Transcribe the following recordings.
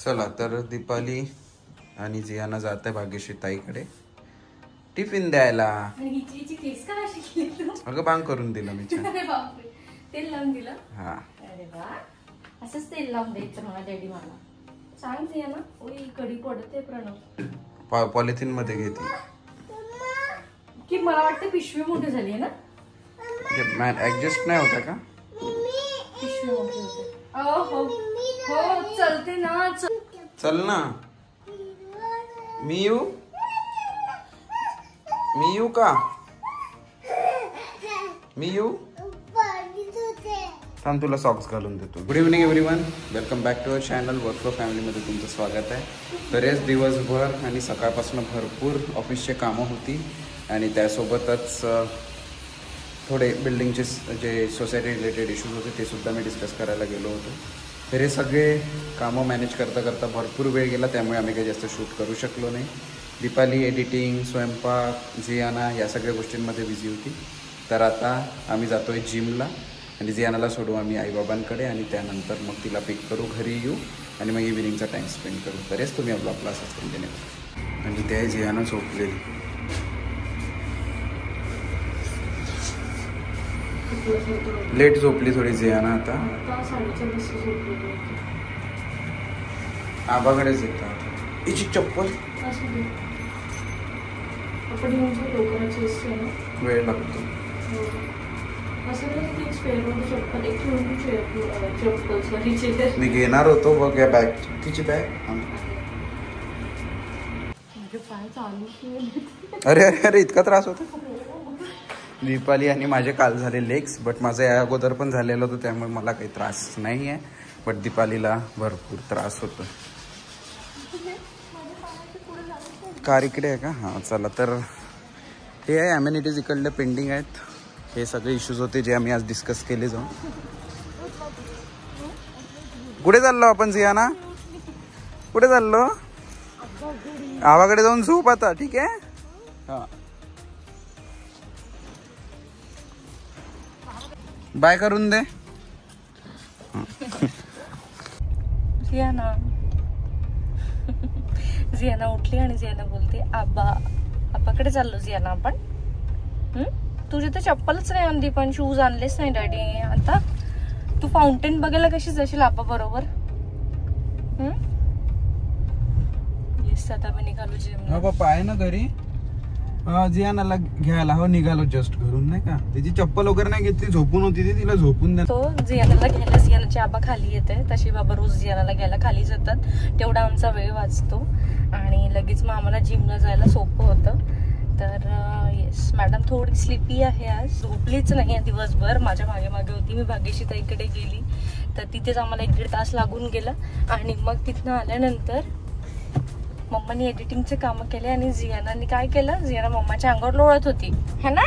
चला तर दीपाली आणि जियाना जात आहे भाग्यश्री ताईकडे टिफिन द्यायला. अगं बांग करून दिलं मी छान. तेल लावून दिलं. हा अरे वा, असंच तेल लावून द्यायचं मला डॅडी मला. सांग जियाना. ओय कढी पडते प्रणव. पॉलिथिन मध्ये घेते की मला वाटतं पिशवी मोठी झाली आहे ना. ऍडजस्ट नाही होता का पिशवी मोठी होते. हो हो चलते ना. चल ना. मी येऊ का मी येऊ थांब तुला सॉक्स घालून देतो. Good evening everyone, welcome back to our channel work for फॅमिलीमध्ये तुमचं स्वागत आहे. बरेच दिवसभर आणि सकाळपासून भरपूर ऑफिसचे कामं होती आणि त्यासोबतच थोडे बिल्डिंगचे जे सोसायटी रिलेटेड इश्यूज होते ते सुद्धा मी डिस्कस करायला गेलो होतो. तर हे सगळे कामं मॅनेज करता करता भरपूर वेळ गेला, त्यामुळे आम्ही काही जास्त शूट करू शकलो नाही. दीपाली एडिटिंग, स्वयंपाक, जियाना या सगळ्या गोष्टींमध्ये बिझी होती. तर आता आम्ही जातो आहे जिमला आणि जियानाला सोडू आम्ही आईबाबांकडे आणि त्यानंतर मग तिला पिक करू, घरी येऊ आणि मग इव्हिनिंगचा टाईम स्पेंड करू. तरीच तुम्ही आपला क्लासेस कंटिन्यू करू. आणि त्या जियाना झोपलेली. लेट झोपली थोडी जियाना. आता आबाकडेच येतात. हिची चप्पल वेळ लागतो. मी घेणार होतो बघ या बॅग. तिची बॅग. अरे अरे अरे इतका त्रास होता. दीपाली आणि माझे काल झाले लेग्स, बट माझं या अगोदर पण झालेलं होतं त्यामुळे मला काही त्रास नाही आहे. बट दीपालीला भरपूर त्रास होतो. कार इकडे आहे का? हां चला. तर हे आहे ॲम्युनिटीज इकडले पेंडिंग आहेत. हे सगळे इश्यूज होते जे आम्ही आज डिस्कस केले. जाऊन कुठे चाललो आपण जियाना? कुठे चाललो? आवाकडे जाऊन झोप आता. ठीक आहे. हां बाय करून दे. जियाना जियाना उठली आणि जियाना बोलते आबा. आबाकडे चाललो जियाना आपण. तुझे तर चप्पलच नाही आणली, पण शूज आणलेच नाही डॅडी. आता तू फाउंटेन बघायला कशी जाशील आबा बरोबर? येस आता मी निघालो जिम. पप्पा आहे ना घरी? जियानाला घ्यायला हो निघालो जस्ट घरून, नाही का? तिची चप्पल वगैरे नाही घेतली, झोपून होती ती, तिला झोपून द्या. तो जियानाला घ्यायला जियानाचे आबा खाली येते. तशी बाबा रोज जियानाला घ्यायला खालीच येतात. तेवढा आमचा वेळ वाचतो आणि लगेच मग आम्हाला जिमला जायला सोपं होतं. तर येस मॅडम थोडी स्लिपी आहे आज, झोपलीच नाही आहे दिवसभर. माझ्या मागे मागे होती. मी भाग्यश्री ताईकडे गेली तर तिथेच आम्हाला 1-1.5 तास लागून गेला आणि मग तिथनं आल्यानंतर मम्मानी एडिटिंगचे कामं केले आणि जियानाने काय केलं, जियाना मम्माच्या अंगावर लोळत होती है ना.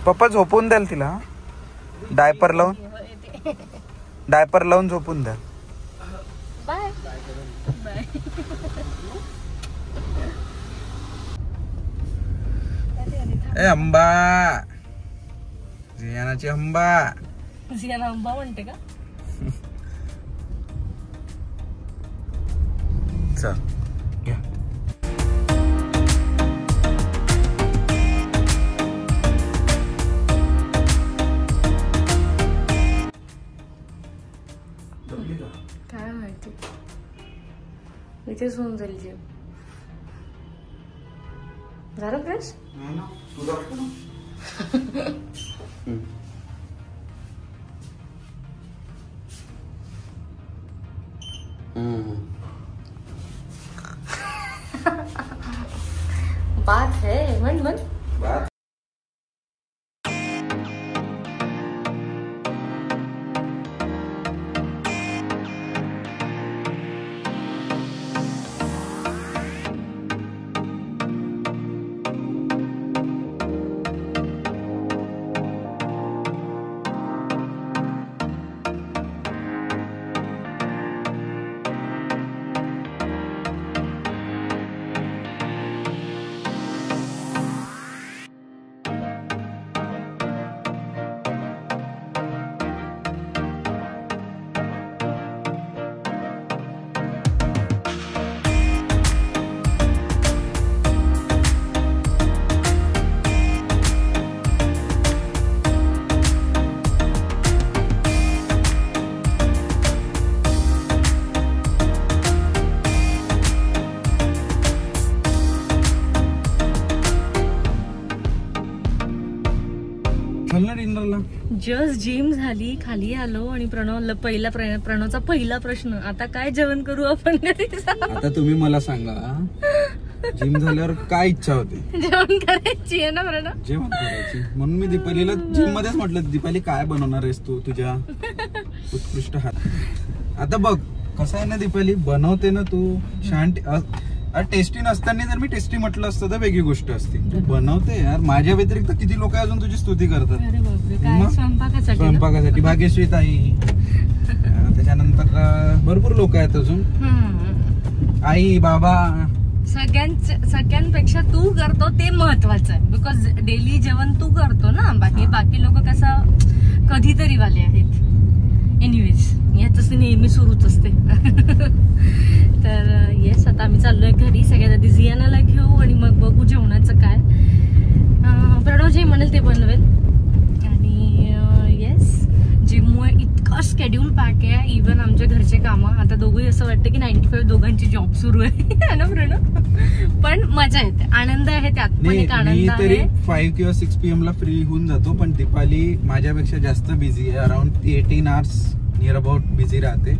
पप्पा झोपून द्याल तिला. डायपर लावून झोपून द्याल. Bye bye. ए अंबा, जियानाची अंबा. जियाना अंबा म्हणते का? चल घ्या. काय माहिती, इथेच होऊन जाईल जिम. झालं फ्रेश? बात है मन मन बात. चल ना डिनरला. जस्ट जिम झाली, खाली आलो आणि प्रणवचा पहिला प्रश्न, आता काय जेवण करू आपण घरी? आता तुम्ही मला सांगा, जिम झाल्यावर काय इच्छा होते? जेवण करायची आहे ना प्रणव? जेवण करायची. म्हणून मी दीपालीला जिम मध्येच म्हटलं, दीपाली काय बनवणार आहेस तू तुझ्या उत्कृष्ट हात? आता बघ कसं आहे ना दीपाली, बनवते ना तू छान. टेस्टी नसताना जर मी टेस्टी म्हटलं असतं तर वेगळी गोष्ट असते. तू बनवते यार, माझ्या व्यतिरिक्त किती लोक अजून तुझी स्तुती करतात. स्वयंपाकासाठी भाग्यश्री ताई, त्याच्यानंतर भरपूर लोक आहेत अजून, आई बाबा. सगळ्यांपेक्षा तू करतो ते महत्वाचं आहे, बिकॉज डेली जेवण तू करतो ना. बाकी लोक कसं कधीतरी वाले आहेत. एनिवेज याच नेहमी सुरूच असते. तर येस, आता आम्ही चाललोय घरी. सगळ्यात आधी जियानाला घेऊ आणि मग बघू जेवणाचं काय. प्रणव जे म्हणेल ते बनवेल. आणि येस, जिममुळे इतका शेड्यूल पॅक आहे. इव्हन आमच्या घरचे कामं आता दोघंही असं वाटतं की 95 दोघांची जॉब सुरू आहे ना प्रणव. पण मजा येते, आनंद आहे त्यात पण एक आनंद आहे. 5 किंवा 6 PM ला फ्री होऊन जातो, पण दीपाली माझ्यापेक्षा जास्त बिझी आहे. Around 18 hours near about busy राहते.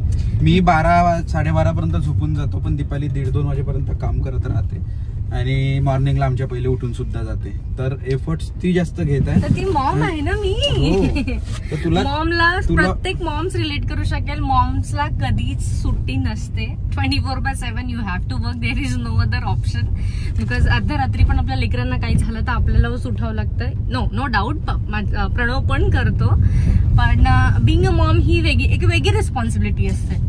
मी 12-12:30 पर्यंत झोपून जातो, पण दीपाली 1:30-2 वाजेपर्यंत काम करत राहते. आणि मॉर्निंगला आमच्या पहिले उठून सुद्धा जाते. तर एफर्ट्स ती जास्त घेत आहे. ती मॉम आहे ना मी. तुला मॉमला प्रत्येक मॉम्स रिलेट करू शकेल. मॉम्सला कधीच सुट्टी नसते. 24/7 you have to work. There is no other option. Because अर्धरात्री पण आपल्या लेकरांना काही झालं तर आपल्याला उठावं लागतं. नो डाऊट प्रणव पण करतो, पण बिंग अ मॉम ही एक वेगळी रिस्पॉन्सिबिलिटी असते.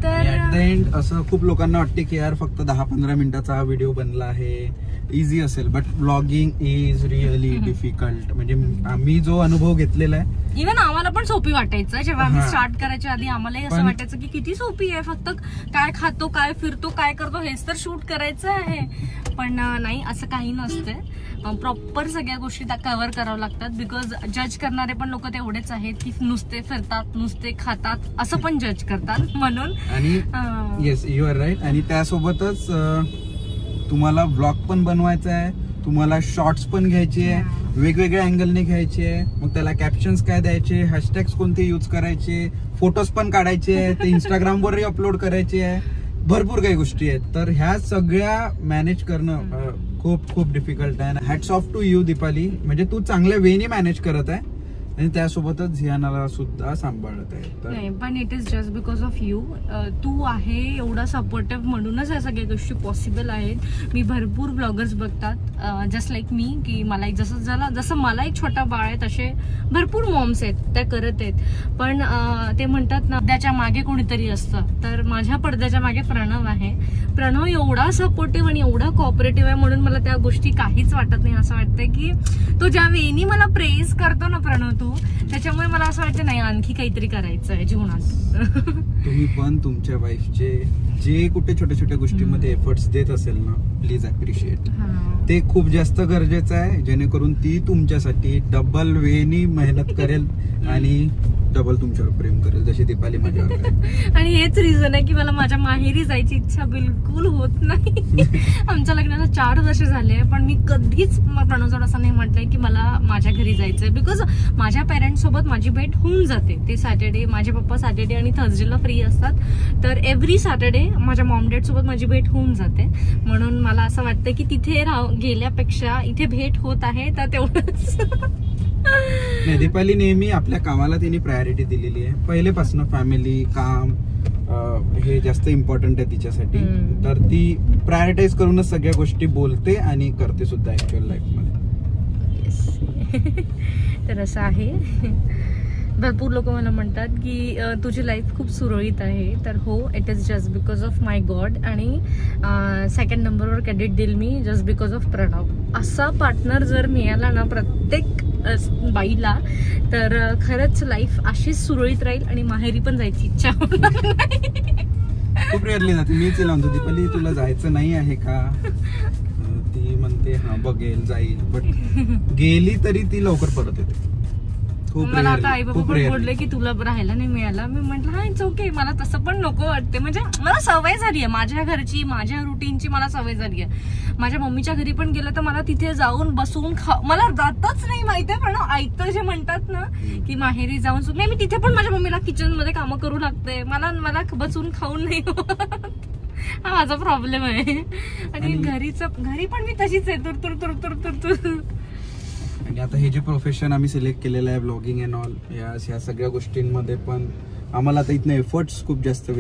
ऍट द एंड असं खूप लोकांना वाटते की यार फक्त 10-15 मिनिटाचा हा व्हिडिओ बनला आहे, इझी असेल. But blogging is really difficult. म्हणजे आम्ही जो अनुभव घेतलेला आहे, इव्हन आम्हाला पण सोपी वाटायचं. जेव्हा आम्ही स्टार्ट करायच्या आधी आम्हालाही असं वाटायचं की किती सोपी आहे, फक्त काय खातो, काय फिरतो, काय करतो हेच तर शूट करायचं आहे. पण नाही, असं काही नसते. प्रॉपर सगळ्या गोष्टी कव्हर करावं लागतात. बिकॉज जज करणारे पण लोक तेवढेच आहेत की नुसते फिरतात, नुसते खातात, असं पण जज करतात. म्हणून आणि येस, यू आर राईट. आणि त्यासोबतच तुम्हाला ब्लॉग पण बनवायचा आहे, तुम्हाला शॉर्ट्स पण घ्यायचे आहे, वेगवेगळ्या अँगलने घ्यायचे आहे. मग त्याला कॅप्शन्स काय द्यायचे, हॅशटॅग्स कोणते यूज करायचे, फोटोज पण काढायचे आहे, ते इंस्टाग्रामवरही अपलोड करायचे आहे. भरपूर काही गोष्टी आहेत. तर ह्या सगळ्या मॅनेज करणं खूप डिफिकल्ट आहे. Hats off to you Deepali. म्हणजे तू चांगल्या वेने मॅनेज करत आहे आणि त्यासोबतच झियानाला सुद्धा सांभाळत आहे. नाही, पण it is just because of you. तू आहे एवढा सपोर्टिव्ह म्हणूनच या सगळ्या गोष्टी पॉसिबल आहेत. मी भरपूर ब्लॉगर्स बघतात जस्ट लाईक मी, की मला एक जसं मला एक छोटा बाळ आहे तसे भरपूर मॉम्स आहेत, त्या करत आहेत. पण ते म्हणतात ना, पडद्याच्या मागे कोणीतरी असतं. तर माझ्या पडद्याच्या मागे प्रणव आहे. प्रणव एवढा सपोर्टिव्ह आणि एवढा कोऑपरेटिव्ह आहे, म्हणून मला त्या गोष्टी काहीच वाटत नाही. असं वाटतंय की तो ज्या वेळी मला प्रेज करतो ना प्रणव, तू त्याच्यामुळे मला असं वाटतं नाही, आणखी काहीतरी करायचं आहे जीवनात. तुम्ही पण तुमच्या वाईफचे जे कुठे छोट्या छोट्या गोष्टीमध्ये एफर्ट्स देत असेल ना, प्लीज अप्रिशिएट. ते खूप जास्त गरजेचं आहे, जेणेकरून ती तुमच्यासाठी डबल वेनी मेहनत करेल आणि डबल तुमच्यावर प्रेम करेल, जशी दीपाली माझ्यावर. आणि हेच रिझन आहे की मला माझ्या माहेरी जायची इच्छा बिलकुल होत नाही. आमच्या लग्नाला 4 वर्ष झाले, पण मी कधीच प्रणवजवळ असं नाही म्हटलंय की मला माझ्या घरी जायचंय. बिकॉज माझ्या पेरेंट्स सोबत माझी भेट होऊन जाते. ते सॅटर्डे, माझे पप्पा सॅटर्डे आणि थर्सडेला फ्री असतात. तर एव्हरी सॅटर्डे माझ्या मॉम डॅड सोबत माझी भेट होऊन जाते. म्हणून मला असं वाटतं की तिथे गेल्यापेक्षा इथे भेट होत आहे तर तेवढंच. नाही, दीपाली नेहमी आपल्या कामाला तिने प्रायोरिटी दिलेली आहे पहिलेपासून. फॅमिली, काम हे जास्त इम्पॉर्टंट आहे तिच्यासाठी. तर ती प्रायोरिटाईज करूनच सगळ्या गोष्टी बोलते आणि करते सुद्धा ऍक्च्युअल लाईफ मध्ये. तर असं आहे. भरपूर लोक मला म्हणतात की तुझी लाईफ खूप सुरळीत आहे. तर हो, it is just because of my god. आणि 2nd नंबरवर क्रेडिट देईल मी जस्ट बिकॉज ऑफ प्रणव. असा पार्टनर जर मिळाला ना प्रत्येक बाईला, तर खरंच लाईफ अशीच सुरळीत राहील आणि माहेरी पण जायची इच्छा होणार नाही. खूप रेअरली जाते. मीच लावतो, दीपाली तुला जायचं नाही आहे का? ती म्हणते हा बघेल, जाईल. बट गेली तरी ती लवकर परत येते. मला आता आई बाबा पण बोलले की तुला राहायला नाही मिळाला. मी म्हंटल हा इट्स ओके, मला तसं पण नको वाटते. म्हणजे मला सवय झाली आहे माझ्या घरची, माझ्या रुटीनची मला सवय झाली आहे. माझ्या मम्मीच्या घरी पण गेलं तर मला तिथे जाऊन बसून मला जातच नाही माहितीये. पण ऐकतं जे म्हणतात ना की माहेरी जाऊन नाही, मी तिथे पण माझ्या मम्मीला किचन मध्ये कामं करू लागते. मला बसून खाऊन नाही हा माझा प्रॉब्लेम आहे. आणि घरी पण मी तशीच आहे, तुर तुर तुर तुर तुर तुर. आणि आता हे जे प्रोफेशन आम्ही सिलेक्ट केलेलं आहे ब्लॉगिंग अँड ऑल, या सगळ्या गोष्टींमध्ये पण आम्हाला आता इथनं एफर्ट्स खूप जास्त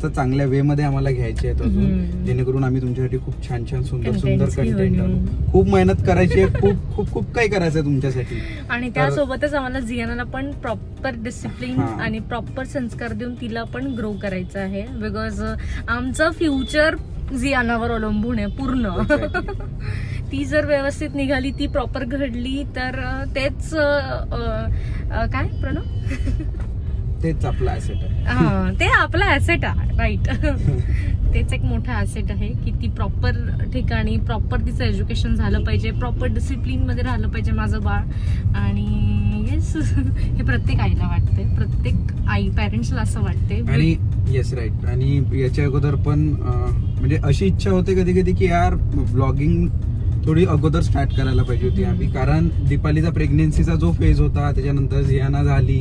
चांगल्या वे मध्ये आम्हाला घ्यायचे आहेत अजून, जेणेकरून आम्ही तुमच्यासाठी खूप छान छान सुंदर कंटेंट आणू. खूप मेहनत करायची आहे, खूप खूप खूप काही करायचं आहे तुमच्यासाठी. आणि त्यासोबतच आम्हाला जियानाला पण प्रॉपर डिसिप्लिन आणि प्रॉपर संस्कार देऊन तिला पण ग्रो करायचं आहे. बिकॉज आमचं फ्युचर जियानावर अवलंबून आहे पूर्ण. ती जर व्यवस्थित निघाली, ती प्रॉपर घडली तर तेच काय प्रणव तेच आपला ऍसेट आहे. ते आपला ऍसेट आहे, राईट. तेच एक मोठा ऍसेट आहे की ती प्रॉपर ठिकाणी प्रॉपर तिचं एज्युकेशन झालं पाहिजे, प्रॉपर डिसिप्लिन मध्ये राहिलं पाहिजे माझं बाळ. आणि येस, हे प्रत्येक आईला वाटते, प्रत्येक आई पॅरेंट्सला असं वाटते. आणि येस राईट. आणि याच्या अगोदर पण म्हणजे अशी इच्छा होते कधी कधी की यार ब्लॉगिंग थोडी अगोदर स्टार्ट करायला पाहिजे होती आम्ही, कारण दीपालीचा प्रेग्नेन्सीचा जो फेज होता, त्याच्यानंतर झियाना झाली.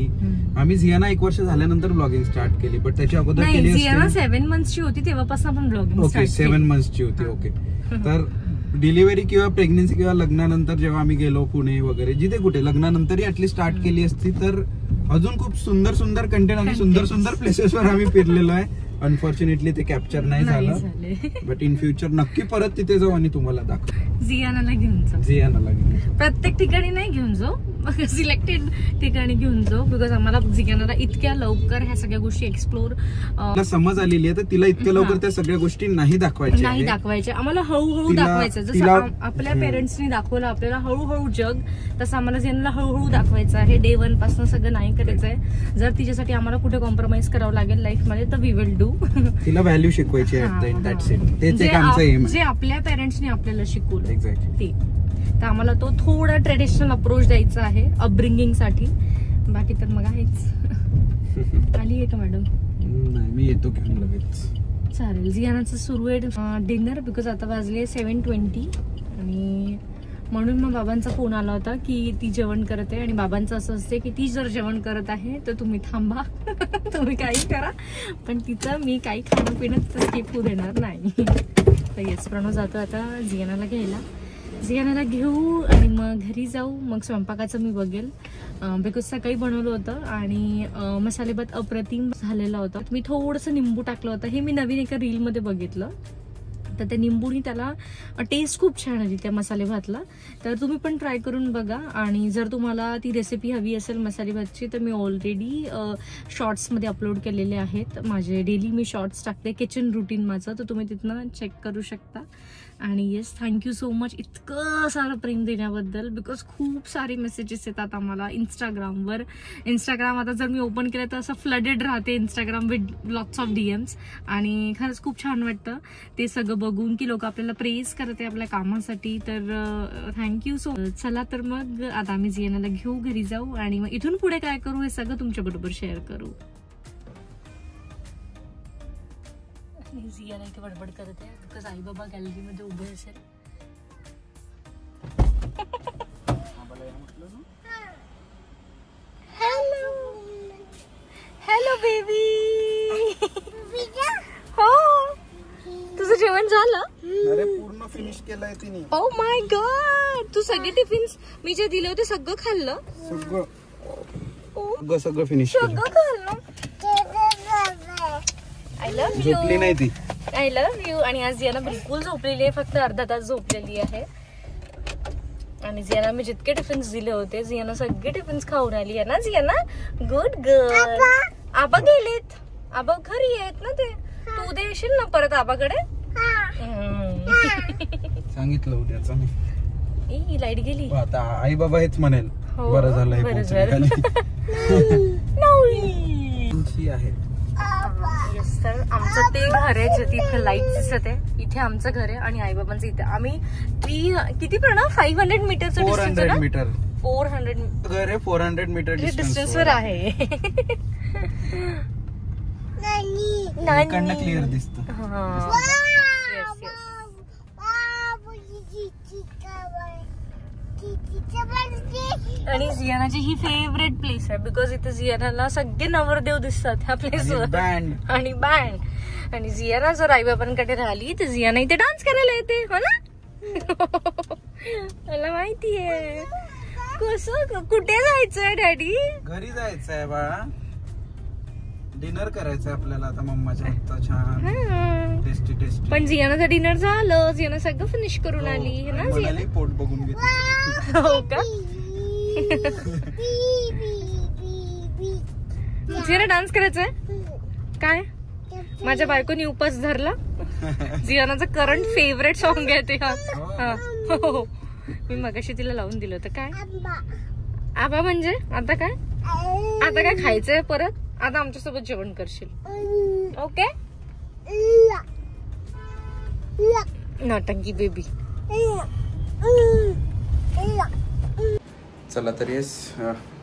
आम्ही झियाना 1 वर्ष झाल्यानंतर ब्लॉगिंग स्टार्ट केली, बट त्याच्या अगोदर केली. झियाना 7 मंथ्सची होती तेव्हापासून आपण ब्लॉगिंग. ओके, 7 मंथ्सची होती. ओके. तर डिलिव्हरी किंवा प्रेग्नेन्सी किंवा लग्नानंतर जेव्हा आम्ही गेलो पुणे वगैरे, जिथे कुठे लग्नानंतरही ऍटलीस्ट स्टार्ट केली असती तर अजून खूप सुंदर कंटेंट आणि सुंदर प्लेसेसवर आम्ही फिरलेलो आहे. अनफॉर्च्युनेटली ते कॅप्चर नाही झालं, बट इन फ्युचर नक्की परत तिथे जाऊ आणि तुम्हाला दाखवू. जियानाला घेऊन जाऊ, प्रत्येक ठिकाणी नाही घेऊन जाऊ, सिलेक्टेड ठिकाणी घेऊन जाऊ. बिकॉज आम्हाला जियानाला इतक्या लवकर ह्या सगळ्या गोष्टी एक्सप्लोर समज आलेली आहे, तर तिला इतक्या लवकर त्या सगळ्या गोष्टी नाही दाखवायच्या. आम्हाला हळूहळू दाखवायचं. जसं आपल्या पेरेंट्सनी दाखवलं आपल्याला हळूहळू जग, तसं आम्हाला जियानाला हळूहळू दाखवायचं आहे. डे 1 पासून सगळं नाही करायचंय. जर तिच्यासाठी आम्हाला कुठे कॉम्प्रोमाइज करावं लागेल लाईफ मध्ये तर वी विल डू. तिला व्हॅल्यू शिकवायची आहे, जे आपल्या पेरेंट्सनी आपल्याला शिकवलं एक्झॅक्टली. तर आम्हाला तो थोडा ट्रेडिशनल अप्रोच द्यायचा आहे अपब्रिंगिंग साठी. बाकी तर मग आहेच. आली आहे का मॅडम? नाही, मी येतो घेऊन लगेच. चालेल. जियानाचं सुरू आहे डिनर, बिकॉज आता वाजले 7:20 आणि म्हणून मग बाबांचा फोन आला होता की ती जेवण करते. आणि बाबांचं असं असते की ती जर जेवण करत आहे तर तुम्ही थांबा, तुम्ही काही करा, पण तिचं मी काही खाणं पिणं स्किप होऊ देणार नाही. तर येस, प्रणव जातो आता जियानाला घ्यायला. जियानाला घेऊ आणि मग घरी जाऊ. मग स्वयंपाकाचं मी बघेल, बिकॉज सकाळी बनवलं होतं आणि मसाले भात अप्रतिम झालेला होता. मी थोडंसं निंबू टाकलं होतं, हे मी नवीन एका रीलमध्ये बघितलं. तर त्या निंबूनी त्याला टेस्ट खूप छान आली त्या मसाले भातला. तर तुम्ही पण ट्राय करून बघा. आणि जर तुम्हाला ती रेसिपी हवी असेल मसाले भातची तर मी ऑलरेडी शॉर्ट्समध्ये अपलोड केलेले आहेत. माझे डेली मी शॉर्ट्स टाकते, किचन रुटीन माझं, तर तुम्ही तिथनं चेक करू शकता. आणि येस, थँक्यू सो मच इतकं सारं प्रेम देण्याबद्दल, बिकॉज खूप सारे मेसेजेस येतात आम्हाला इंस्टाग्रामवर. इंस्टाग्राम आता जर मी ओपन केलं तर असं फ्लडेड राहते Instagram with lots of DMs. आणि खरंच खूप छान वाटतं ते सगळं बघून की लोक आपल्याला प्रेज करते आपल्या कामासाठी. तर थँक्यू सो मच. चला तर मग आता आम्ही जियानाला घेऊ, घरी जाऊ आणि मग इथून पुढे काय करू हे सगळं तुमच्याबरोबर शेअर करू. जियाना इथे बडबड करत आहे बिकॉज आई बाबा गॅलरीमध्ये उभे असेल. Hello baby. हो, तुझं जेवण झालं? अरे पूर्ण फिनिश केलंय तिने. ओ माय गॉड, तू सगळे टिफिन्स मी जे दिले होते सगळं खाल्लं? सगळं फिनिश केलं. I love you. झोपली नाही ती. I love you. आणि आज जियाना बिलकुल झोपलेली आहे, फक्त अर्धा तास झोपलेली आहे. आणि जियाना मी जितके टिफिन्स दिले होते जियाना सगळे टिफिन्स खाऊन आली आहे ना जियाना. Good girl. आबा गेलेत, आबा घरी आहेत ना ते. तू उद्या येशील ना परत आबाकडे? सांगितलं उद्याचं मी. लाईट गेली आता आई बाबा हेच म्हणेल. बरं झालं आहे. येस, तर आमचं ते घर आहे जिथे इथे लाईट दिसत आहे. इथे आमचं घर आहे आणि आई बाबांचं इथे. आम्ही किती पण 500 मीटरचं डिस्टन्स आहे ना? 400 घर आहे 400 मीटर डिस्टन्स वर आहे. इकडनं क्लिअर दिसतं. आणि जियानाची ही फेवरेट प्लेस आहे बिकॉज इथे जियानाला सगळे नवरदेव दिसतात ह्या प्लेसवर. आणि बँड. आणि जियाना जर आई बाबांकडे राहिली तर जियाना इथे डान्स करायला येते हो ना. मला माहितीये. कसं कुठे जायचंय डॅडी? घरी जायचंय बाळा. डिनर करायचंय आपल्याला आता मम्माच्या हातचं छान टेस्टी टेस्टी. पण जियानाचं डिनर झालं. जियाना सगळं फिनिश करून आली है ना. जियाना पोट बघून घेतलं. हो का? जियाना डान्स करायचंय काय? माझ्या बायकोनी उपास धरला. जियानाचं करंट फेवरेट सॉन्ग आहे ते. हो मी मगाशी तिला लावून दिलं होतं. काय आबा म्हणजे आता काय? आता काय खायचंय परत? आता आमच्यासोबत जेवण करशील ओके? नौटंकी बेबी. चला तर येस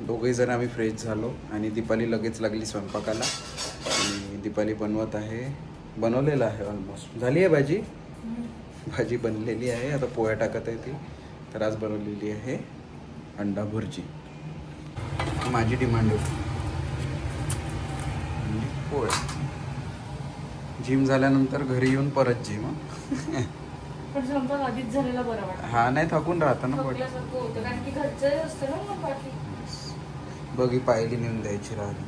दोघेही जण आम्ही फ्रेश झालो आणि दीपाली लगेच लागली स्वयंपाकाला. आणि दीपाली बनवलेलं आहे ऑलमोस्ट. झाली आहे भाजी बनलेली आहे. आता पोळ्या टाकत आहे ती. तर आज बनवलेली आहे अंडा भुर्जी. माझी डिमांड होती पोळ्या. जिम झाल्यानंतर घरी येऊन परत जिम. आधीच झालेला बरं वाटतं. हा नाही थकून राहतं ना. बघी पायली नेऊन द्यायची राहिली.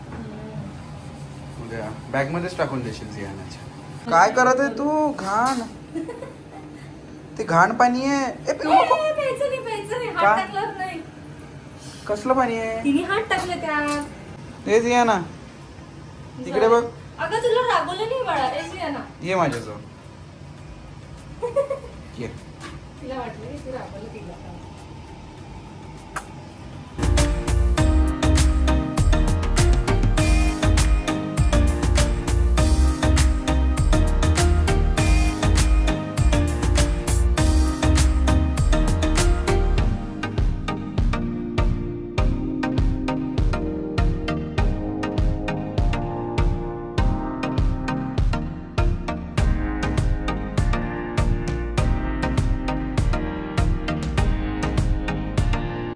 बॅग मध्येच टाकून देशील जियानाच्या. काय करत आहे तू? घाण. ते घाण पाणी आहे. कसलं पाणी आहे? तिने हात टाकले त्यात. ते जियाना तिकडे बघ. अगं तुला रागवलं नाही बाळा. जियाना ये माझ्याजवळ. ये. तिला वाटलं तू रागवलं तिला.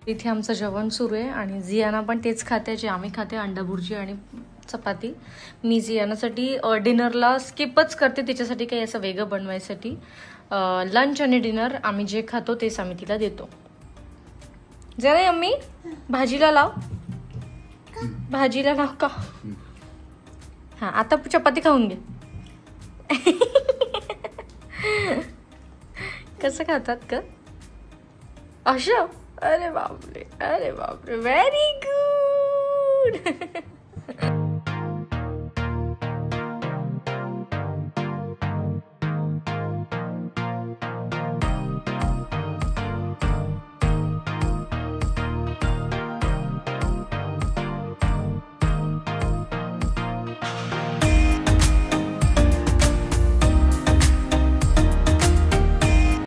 इथे आमचं जेवण सुरू आहे आणि जियाना पण तेच खाते जे आम्ही खाते. अंडा भुर्जी आणि चपाती. मी जियानासाठी डिनरला स्किपच करते. तिच्यासाठी काही असं वेगळं बनवायसाठी. लंच आणि डिनर आम्ही जे खातो तेच आम्ही तिला देतो. जरा अम्मी भाजीला लाव. भाजीला लाव का? हा आता चपाती खाऊन घे. कसं खातात का असं? अरे बापरे व्हेरी गुड.